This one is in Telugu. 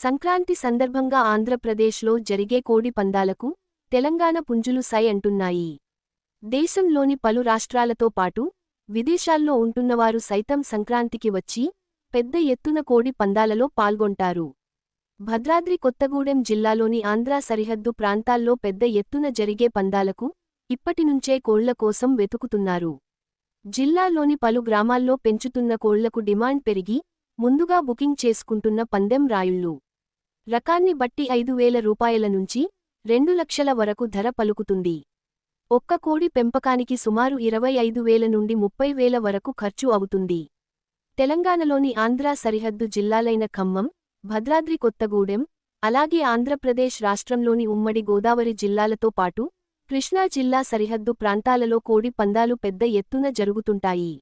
సంక్రాంతి సందర్భంగా ఆంధ్రప్రదేశ్లో జరిగే కోడి పందాలకు తెలంగాణ పుంజులు సై అంటున్నాయి. దేశంలోని పలు రాష్ట్రాలతో పాటు విదేశాల్లో ఉంటున్నవారు సైతం సంక్రాంతికి వచ్చి పెద్ద ఎత్తున కోడి పందాలలో పాల్గొంటారు. భద్రాద్రి కొత్తగూడెం జిల్లాలోని ఆంధ్రా సరిహద్దు ప్రాంతాల్లో పెద్ద ఎత్తున జరిగే పందాలకు ఇప్పటినుంచే కోళ్ల కోసం వెతుకుతున్నారు. జిల్లాలోని పలు గ్రామాల్లో పెంచుతున్న కోళ్లకు డిమాండ్ పెరిగి ముందుగా బుకింగ్ చేసుకుంటున్న పందెం రాయుళ్లు రకాన్ని బట్టి 5,000 రూపాయల నుంచి 2 లక్షల వరకు ధర పలుకుతుంది. ఒక్క కోడి పెంపకానికి సుమారు 25,000 నుండి 30,000 వరకు ఖర్చు అవుతుంది. తెలంగాణలోని ఆంధ్రా సరిహద్దు జిల్లాలైన ఖమ్మం, భద్రాద్రి కొత్తగూడెం, అలాగే ఆంధ్రప్రదేశ్ రాష్ట్రంలోని ఉమ్మడి గోదావరి జిల్లాలతో పాటు కృష్ణా జిల్లా సరిహద్దు ప్రాంతాలలో కోడి పందాలు పెద్ద ఎత్తున జరుగుతుంటాయి.